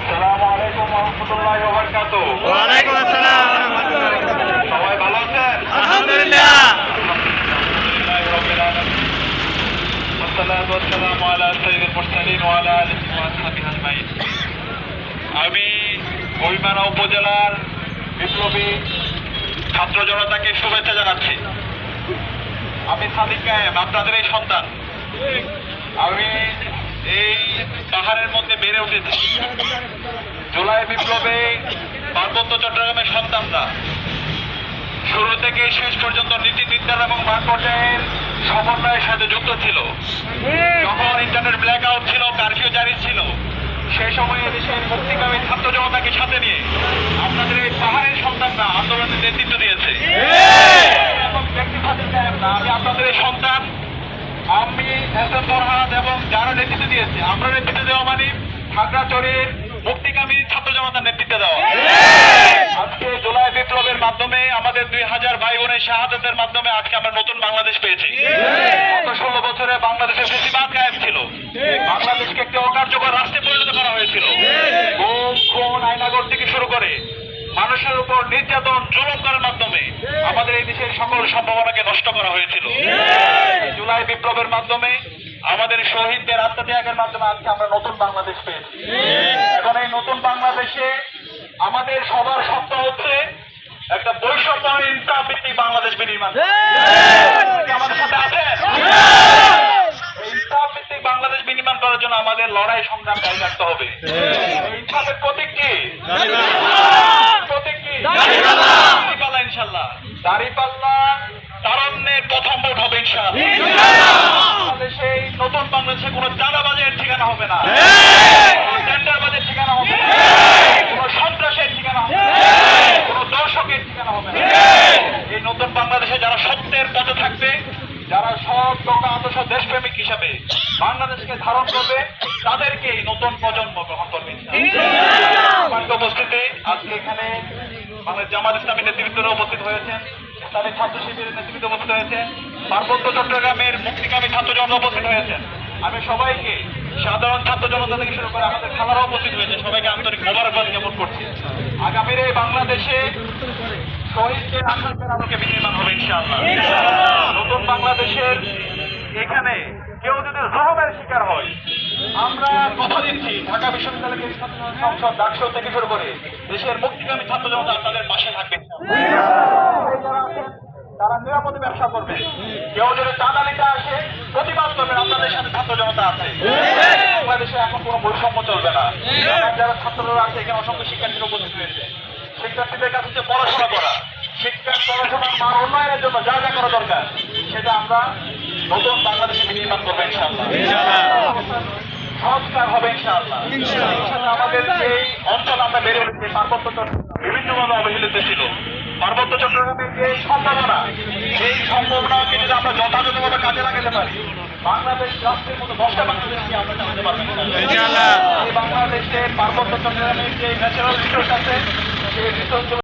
আসসালামু আলাইকুম ওয়া রাহমাতুল্লাহি ওয়া বারাকাতুহু। ওয়ালাইকুম আসসালাম। সবাই ভালো আছেন? আলহামদুলিল্লাহ। والصلاة والسلام على سيد المرسلين وعلى آله وأصحابه أجمعين। আমি বইমারা উপজেলার বিপ্লবী ছাত্র জনতাকে শুভেচ্ছা জানাচ্ছি। আমি সাদিক কায়েম, আপনাদের এই সন্তান। আমি এই পাহাড়ের মধ্যে বেড়ে উঠেছি। জুলাই বিপ্লবে পার্বত্য চট্টগ্রামের সন্তানরা শুরু থেকে শেষ পর্যন্ত নীতি নির্ধারণ এবং মাঠ পর্যায়ের সমন্বয়ের সাথে যুক্ত ছিল। যখন ইন্টারনেট ব্ল্যাক আউট ছিল, কারফিউ জারি ছিল, সেই সময়ে দেশের মুক্তিকামী ছাত্র জনতাকে সাথে নিয়ে আপনাদের এই পাহাড়ের সন্তানরা আন্দোলনের নেতৃত্ব দিয়েছে। এবং ব্যক্তি সাদিক কায়েম না, আমি আপনাদের এই সন্তান। আমি এস এম ফরহাদ এবং যারা নেতৃত্ব দিয়েছে, আমরা নেতৃত্ব দেওয়া মানে খাগড়াছড়ির মুক্তিকামী ছাত্র জনতার নেতৃত্ব দেওয়া। আজকে জুলাই বিপ্লবের মাধ্যমে আমাদের 2000 ভাই বোনের শাহাদাতের মাধ্যমে আজকে আমরা নতুন বাংলাদেশ পেয়েছি। গত 16 বছরে বাংলাদেশের ফ্যাসিবাদ কায়েম ছিল। বাংলাদেশকে একটি অকার্যকর রাষ্ট্রে পরিণত করা হয়েছিল। গুম, খুন, আইনাগর থেকে শুরু করে মানুষের উপর নির্যাতন, জুলুম করার মাধ্যমে আমাদের এই দেশের সকল সম্ভাবনাকে নষ্ট করা হয়েছিল। জুলাই বিপ্লবের মাধ্যমে আমাদের শহীদদের আত্মত্যাগের মাধ্যমে আজকে আমরা নতুন বাংলাদেশ পেয়েছি। এখন এই নতুন বাংলাদেশে আমাদের সবার স্বপ্ন হচ্ছে একটা বৈষম্যহীন ইনসাফ ভিত্তিক বাংলাদেশ বিনির্মাণ। আমাদের সাথে আছেন? এই ইনসাফ ভিত্তিক বাংলাদেশ বিনির্মাণ করার জন্য আমাদের লড়াই সংগ্রাম জারি রাখতে হবে। ইনসাফের প্রতীক কি? প্রতীক কি? দাঁড়িপাল্লা। ইনশাল্লাহ দাঁড়িপাল্লা তারুণ্যের প্রথম ভোট হবে ইনশাআল্লাহ। বাংলাদেশে নতুন বাংলাদেশে কোনো চাঁদাবাজের ঠিকানা হবে না, টেন্ডারবাজের ঠিকানা হবে না, কোনো সন্ত্রাসের ঠিকানা হবে না, কোনো দর্শকের ঠিকানা হবে না। এই নতুন বাংলাদেশে যারা সত্যের পথে থাকবে, যারা সৎ লোক আদর্শ দেশপ্রেমিক হিসাবে বাংলাদেশকে ধারণ করবে, তাদেরকে এই নতুন প্রজন্ম গ্রহণ করবে। উপস্থিতি আজকে এখানে বাংলাদেশ জামাত ইসলামী নেতৃত্বরা উপস্থিত হয়েছেন, তাদের ছাত্র শিবিরের নেতৃত্ব উপস্থিত হয়েছে, পার্বত্য চট্টগ্রামের মুক্তিকামী ছাত্র জনতা উপস্থিত হয়েছেন। আমি সবাইকে, সাধারণ ছাত্র জনতা থেকে শুরু করে আমাদের খালারা উপস্থিত হয়েছে, সবাইকে আন্তরিক মোবারকবাদ জ্ঞাপন করছি। আগামীর এই বাংলাদেশে শহীদদের আকাঙ্ক্ষার আলোকে বিনির্মাণ হবে ইনশাআল্লাহ। নতুন বাংলাদেশের এখানে কেউ যদি জুলুমের শিকার হয়, আমরা কথা দিচ্ছি ঢাকা বিশ্ববিদ্যালয়ের ছাত্র সংসদ, ডাকসু থেকে শুরু করে দেশের মুক্তিকামী ছাত্র জনতা তাদের পাশে থাকবে। তারা নিরাপদে ব্যবসা করবে। কেউ যদি চাঁদা নিতে আসে, প্রতিবাদ করবেন, আপনাদের সাথে ছাত্র জনতা আছে। বাংলাদেশে এখন কোনো বৈষম্য চলবে না। যারা ছাত্ররা আছে এখানে অসংখ্য শিক্ষার্থীরা উপস্থিত হয়েছে। শিক্ষার্থীদের কাছে যে পড়াশোনা করা, শিক্ষার পড়াশোনার মান উন্নয়নের জন্য যা যা করা দরকার, সেটা আমরা নতুন বাংলাদেশে বিনির্মাণ করবো ইনশাআল্লাহ। সংস্কার হবে ইনশাআল্লাহ। আমাদের এই অঞ্চল আমরা বেড়ে উঠেছি, পার্বত্য বিভিন্নভাবে অবহেলিত ছিল। পার্বত্য চট্টগ্রামের যে সম্ভাবনা, এই সম্ভাবনাকে যদি আমরা যথাযথভাবে কাজে লাগাতে পারি, বাংলাদেশ রাষ্ট্রের মতো 10টা বাংলাদেশকে আমরা চালাতে পারবো ইনশাআল্লাহ। এই বাংলাদেশের পার্বত্য চট্টগ্রামের যে ন্যাচারাল রিসোর্স আছে, সেই রিসোর্স